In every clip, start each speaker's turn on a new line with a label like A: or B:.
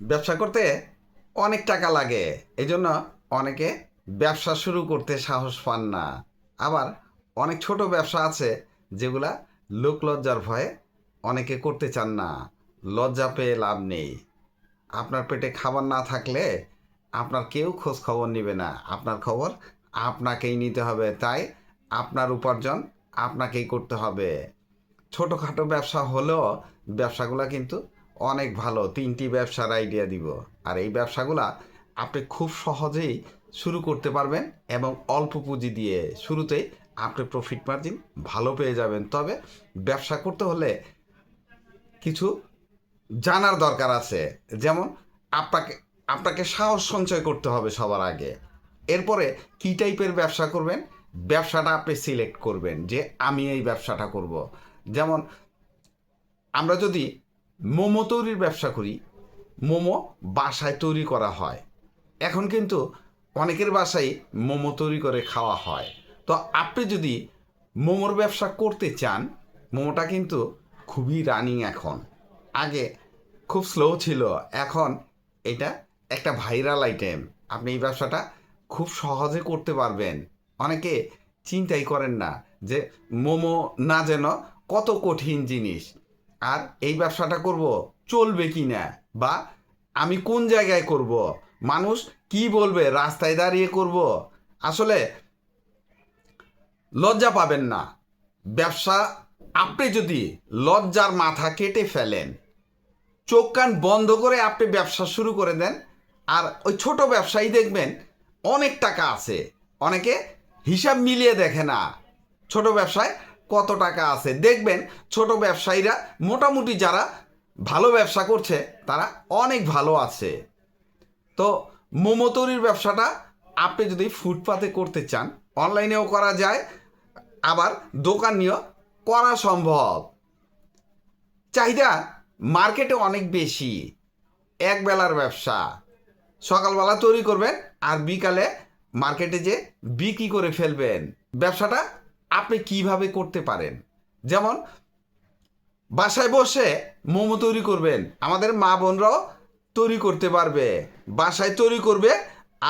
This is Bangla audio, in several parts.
A: ব্যবসা করতে অনেক টাকা লাগে, এই জন্য অনেকে ব্যবসা শুরু করতে সাহস পান না। আবার অনেক ছোট ব্যবসা আছে যেগুলা লোক লজ্জার ভয়ে অনেকে করতে চান না। লজ্জা পেয়ে লাভ নেই। আপনার পেটে খাবার না থাকলে আপনার কেউ খোঁজ খবর নেবে না। আপনার খবর আপনাকেই নিতে হবে। তাই আপনার উপার্জন আপনাকেই করতে হবে। ছোটোখাটো ব্যবসা হলেও ব্যবসাগুলো কিন্তু অনেক ভালো। 3টি ব্যবসার আইডিয়া দিব। আর এই ব্যবসাগুলা আপনি খুব সহজেই শুরু করতে পারবেন এবং অল্প পুঁজি দিয়ে শুরুতেই আপনি প্রফিট মার্জিন ভালো পেয়ে যাবেন। তবে ব্যবসা করতে হলে কিছু জানার দরকার আছে। যেমন আপনাকে আপনাকে সাহস সঞ্চয় করতে হবে সবার আগে। এরপরে কী টাইপের ব্যবসা করবেন, ব্যবসাটা আপনি সিলেক্ট করবেন যে আমি এই ব্যবসাটা করব। যেমন আমরা যদি মোমো তৈরির ব্যবসা করি, মোমো বাসায় তৈরি করা হয়। এখন কিন্তু অনেকের বাসায় মোমো তৈরি করে খাওয়া হয়। তো আপনি যদি মোমোর ব্যবসা করতে চান, মোমোটা কিন্তু খুবই রানিং এখন। আগে খুব স্লো ছিল, এখন এটা একটা ভাইরাল আইটেম। আপনি এই ব্যবসাটা খুব সহজে করতে পারবেন। অনেকে চিন্তাই করেন না যে মোমো না যেন কত কঠিন জিনিস, আর এই ব্যবসাটা করব চলবে কি না, বা আমি কোন জায়গায় করব, মানুষ কি বলবে, রাস্তায় দাঁড়িয়ে করব। আসলে লজ্জা পাবেন না। ব্যবসা আপনি যদি লজ্জার মাথা কেটে ফেলেন, চোখ কান বন্ধ করে আপনি ব্যবসা শুরু করে দেন, আর ওই ছোট ব্যবসায়ী দেখবেন অনেক টাকা আছে। অনেকে হিসাব মিলিয়ে দেখে না ছোট ব্যবসায় কত টাকা আছে। দেখবেন ছোট ব্যবসায়ীরা মোটামুটি যারা ভালো ব্যবসা করছে তারা অনেক ভালো আছে। তো মোমো তৈরির ব্যবসাটা আপনি যদি ফুটপাতে করতে চান, অনলাইনেও করা যায়, আবার দোকান নিয়েও করা সম্ভব। চাহিদা মার্কেটে অনেক বেশি। এক বেলার ব্যবসা, সকালবেলা তৈরি করবেন আর বিকালে মার্কেটে যে বিক্রি করে ফেলবেন। ব্যবসাটা আপনি কিভাবে করতে পারেন, যেমন বাসায় বসে মোমো তৈরি করবেন। আমাদের মা বোনরাও তৈরি করতে পারবে, বাসায় তৈরি করবে।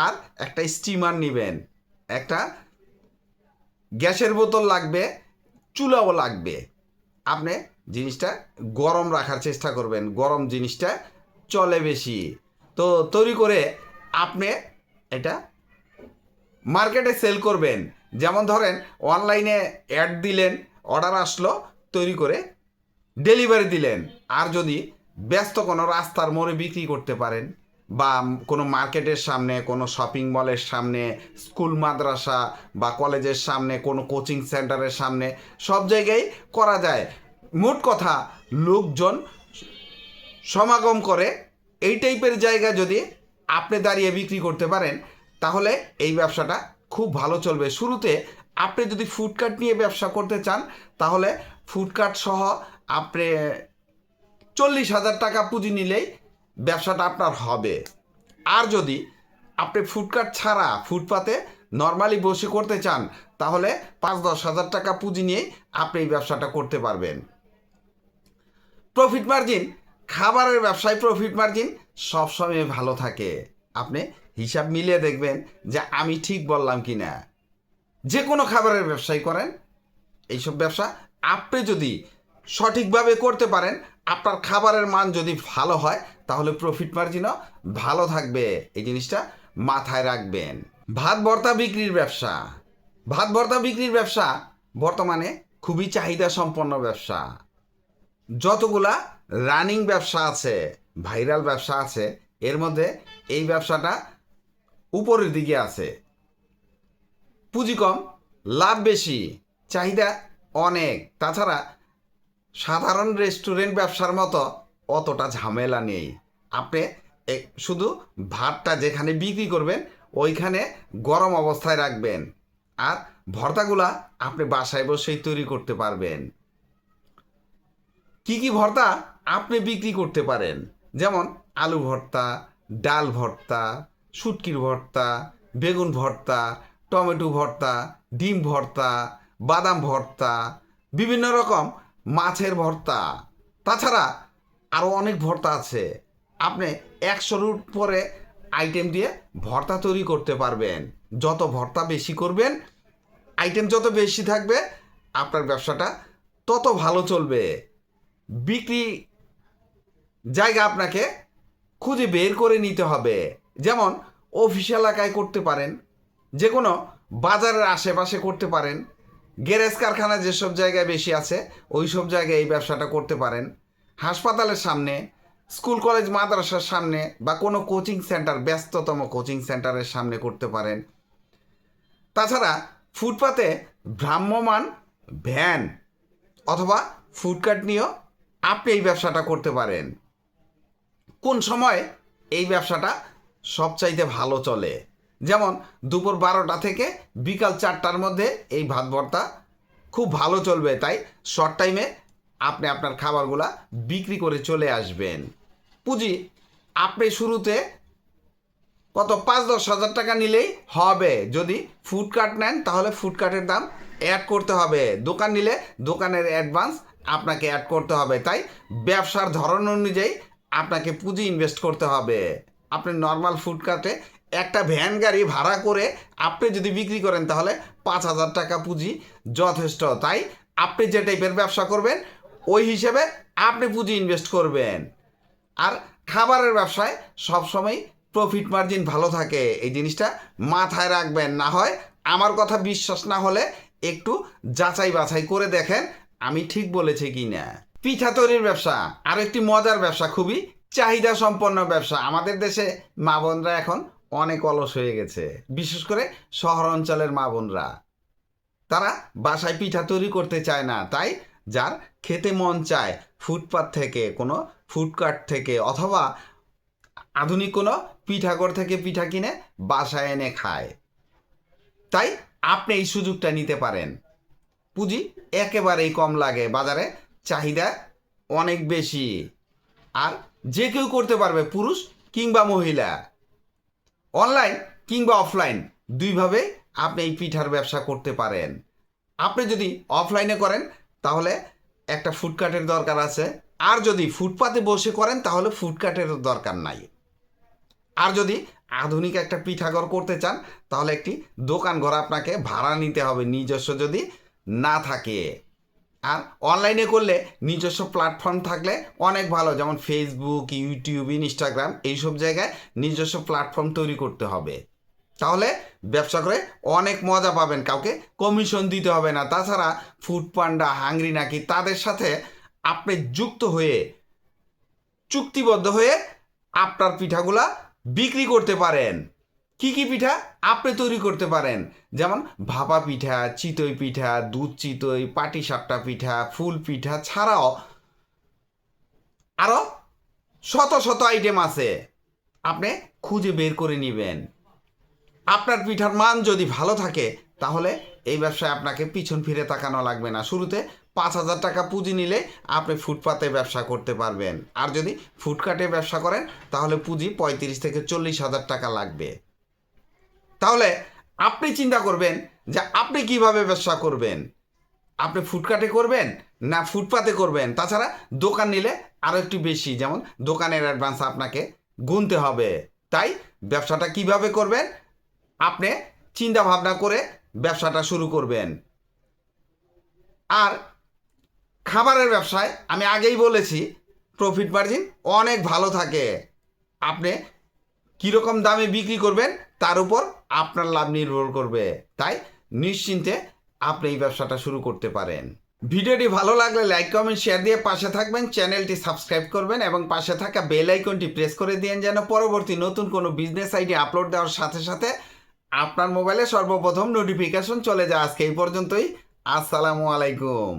A: আর একটা স্টিমার নেবেন, একটা গ্যাসের বোতল লাগবে, চুলাও লাগবে। আপনি জিনিসটা গরম রাখার চেষ্টা করবেন, গরম জিনিসটা চলে বেশি। তো তৈরি করে আপনি এটা মার্কেটে সেল করবেন। যেমন ধরেন অনলাইনে অ্যাড দিলেন, অর্ডার আসলো, তৈরি করে ডেলিভারি দিলেন। আর যদি ব্যস্ত কোনো রাস্তার মোড়ে বিক্রি করতে পারেন, বা কোনো মার্কেটের সামনে, কোনো শপিং মলের সামনে, স্কুল মাদ্রাসা বা কলেজের সামনে, কোনো কোচিং সেন্টারের সামনে, সব জায়গায় করা যায়। মোট কথা লোকজন সমাগম করে এই টাইপের জায়গা যদি আপনি দাঁড়িয়ে বিক্রি করতে পারেন, তাহলে এই ব্যবসাটা খুব ভালো চলবে। শুরুতে আপনি যদি ফুডকার্ট নিয়ে ব্যবসা করতে চান, তাহলে ফুডকার্ট সহ আপনি 40,000 টাকা পুঁজি নিলেই ব্যবসাটা আপনার হবে। আর যদি আপনি ফুডকার্ট ছাড়া ফুটপাতে নর্মালি বসে করতে চান, তাহলে 5-10 হাজার টাকা পুঁজি নিয়েই আপনি এই ব্যবসাটা করতে পারবেন। প্রফিট মার্জিন, খাবারের ব্যবসায় প্রফিট মার্জিন সবসময় ভালো থাকে। আপনি হিসাব মিলিয়ে দেখবেন যে আমি ঠিক বললাম কি না। যে কোনো খাবারের ব্যবসায় করেন, এইসব ব্যবসা আপনি যদি সঠিকভাবে করতে পারেন, আপনার খাবারের মান যদি ভালো হয়, তাহলে প্রফিট মার্জিনও ভালো থাকবে। এই জিনিসটা মাথায় রাখবেন। ভাত ভর্তা বিক্রির ব্যবসা, ভাত ভর্তা বিক্রির ব্যবসা বর্তমানে খুবই চাহিদা সম্পন্ন ব্যবসা। যতগুলা রানিং ব্যবসা আছে, ভাইরাল ব্যবসা আছে, এর মধ্যে এই ব্যবসাটা উপরের দিকে আছে। পুঁজি কম, লাভ বেশি, চাহিদা অনেক। তাছাড়া সাধারণ রেস্টুরেন্ট ব্যবসার মতো অতটা ঝামেলা নেই। আপনি শুধু ভাতটা যেখানে বিক্রি করবেন ওইখানে গরম অবস্থায় রাখবেন, আর ভর্তাগুলা আপনি বাসায় বসেই তৈরি করতে পারবেন। কি কি ভর্তা আপনি বিক্রি করতে পারেন, যেমন আলু ভর্তা, ডাল ভর্তা, শুটকির ভর্তা, বেগুন ভর্তা, টমেটো ভর্তা, ডিম ভর্তা, বাদাম ভর্তা, বিভিন্ন রকম মাছের ভর্তা। তাছাড়া আরও অনেক ভর্তা আছে। আপনি 100-র উপরে আইটেম দিয়ে ভর্তা তৈরি করতে পারবেন। যত ভর্তা বেশি করবেন, আইটেম যত বেশি থাকবে, আপনার ব্যবসাটা তত ভালো চলবে। বিক্রি জায়গা আপনাকে খুঁজে বের করে নিতে হবে। যেমন অফিস এলাকায় করতে পারেন, যে কোনো বাজারের আশেপাশে করতে পারেন, গ্যারেজ কারখানা যেসব জায়গায় বেশি আছে ওই সব জায়গায় এই ব্যবসাটা করতে পারেন। হাসপাতালের সামনে, স্কুল কলেজ মাদ্রাসার সামনে বা কোনো কোচিং সেন্টার, ব্যস্ততম কোচিং সেন্টারের সামনে করতে পারেন। তাছাড়া ফুটপাতে ভ্রাম্যমান ভ্যান অথবা ফুডকার্ট নিয়েও আপনি এই ব্যবসাটা করতে পারেন। কোন সময় এই ব্যবসাটা সবচাইতে ভালো চলে? যেমন দুপুর 12টা থেকে বিকাল 4টার মধ্যে এই ভাত ভর্তা খুব ভালো চলবে। তাই শর্ট টাইমে আপনি আপনার খাবারগুলা বিক্রি করে চলে আসবেন। পুঁজি আপনি শুরুতে কত 5-10 হাজার টাকা নিলেই হবে। যদি ফুডকার্ট নেন তাহলে ফুডকার্টের দাম অ্যাড করতে হবে। দোকান নিলে দোকানের অ্যাডভান্স আপনাকে অ্যাড করতে হবে। তাই ব্যবসার ধরন অনুযায়ী আপনাকে পুঁজি ইনভেস্ট করতে হবে। আপনি নর্মাল ফুডকার্টে একটা ভ্যান গাড়ি ভাড়া করে আপনি যদি বিক্রি করেন তাহলে 5,000 টাকা পুঁজি যথেষ্ট। তাই আপনি যে টাইপের ব্যবসা করবেন ওই হিসেবে আপনি পুঁজি ইনভেস্ট করবেন। আর খাবারের ব্যবসায় সবসময় প্রফিট মার্জিন ভালো থাকে, এই জিনিসটা মাথায় রাখবেন। না হয় আমার কথা বিশ্বাস না হলে একটু যাচাই বাছাই করে দেখেন আমি ঠিক বলেছি কি না। পিঠা তৈরির ব্যবসা আর একটি মজার ব্যবসা, খুবই চাহিদা সম্পন্ন ব্যবসা। আমাদের দেশে মা বোনরা এখন অনেক অলস হয়ে গেছে, বিশেষ করে শহর অঞ্চলের মা বোনরা। তারা বাসায় পিঠা তৈরি করতে চায় না। তাই যার খেতে মন চায় ফুটপাত থেকে, কোনো ফুডকার্ট থেকে অথবা আধুনিক কোনো পিঠাঘর থেকে পিঠা কিনে বাসায় এনে খায়। তাই আপনি এই সুযোগটা নিতে পারেন। পুঁজি একেবারেই কম লাগে, বাজারে চাহিদা অনেক বেশি, আর যে কেউ করতে পারবে, পুরুষ কিংবা মহিলা। অনলাইন কিংবা অফলাইন দুইভাবে আপনি এই পিঠার ব্যবসা করতে পারেন। আপনি যদি অফলাইনে করেন তাহলে একটা ফুডকার্টের দরকার আছে, আর যদি ফুটপাতে বসে করেন তাহলে ফুডকার্টেরও দরকার নাই। আর যদি আধুনিক একটা পিঠাঘর করতে চান তাহলে একটি দোকান ঘর আপনাকে ভাড়া নিতে হবে, নিজস্ব যদি না থাকে। আর অনলাইনে করলে নিজস্ব প্ল্যাটফর্ম থাকলে অনেক ভালো, যেমন ফেসবুক, ইউটিউব, ইনস্টাগ্রাম, এইসব জায়গায় নিজস্ব প্ল্যাটফর্ম তৈরি করতে হবে। তাহলে ব্যবসা করে অনেক মজা পাবেন, কাউকে কমিশন দিতে হবে না। তাছাড়া ফুড পান্ডা, হাংরি নাকি তাদের সাথে আপনি যুক্ত হয়ে, চুক্তিবদ্ধ হয়ে আপনার পিঠাগুলা বিক্রি করতে পারেন। কি কি পিঠা আপনি তৈরি করতে পারেন? যেমন ভাপা পিঠা, চিতই পিঠা, দুধ চিতই, পাটিসাপটা পিঠা, ফুল পিঠা ছাড়াও আরও শত শত আইটেম আছে, আপনি খুঁজে বের করে নেবেন। আপনার পিঠার মান যদি ভালো থাকে তাহলে এই ব্যবসায় আপনাকে পিছন ফিরে তাকানো লাগবে না। শুরুতে 5,000 টাকা পুঁজি নিলে আপনি ফুটপাতে ব্যবসা করতে পারবেন। আর যদি ফুডকার্টে ব্যবসা করেন তাহলে পুঁজি 35 থেকে 40,000 টাকা লাগবে। তাহলে আপনি চিন্তা করবেন যে আপনি কিভাবে ব্যবসা করবেন। আপনি ফুডকার্টে করবেন না ফুটপাতে করবেন। তাছাড়া দোকান নিলে আরও একটু বেশি, যেমন দোকানের অ্যাডভান্স আপনাকে গুনতে হবে। তাই ব্যবসাটা কিভাবে করবেন আপনি চিন্তা ভাবনা করে ব্যবসাটা শুরু করবেন। আর খাবারের ব্যবসায় আমি আগেই বলেছি প্রফিট মার্জিন অনেক ভালো থাকে। আপনি কীরকম দামে বিক্রি করবেন তার উপর আপনার লাভ নির্ভর করবে। তাই নিশ্চিন্তে আপনি এই ব্যবসাটা শুরু করতে পারেন। ভিডিওটি ভালো লাগলে লাইক, কমেন্ট, শেয়ার দিয়ে পাশে থাকবেন। চ্যানেলটি সাবস্ক্রাইব করবেন এবং পাশে থাকা বেল আইকনটি প্রেস করে দিন, যেন পরবর্তী নতুন কোনো বিজনেস আইডিয়া আপলোড দেওয়ার সাথে সাথে আপনার মোবাইলে সর্বপ্রথম নোটিফিকেশন চলে যায়। আজকে এই পর্যন্তই। আসসালামু আলাইকুম।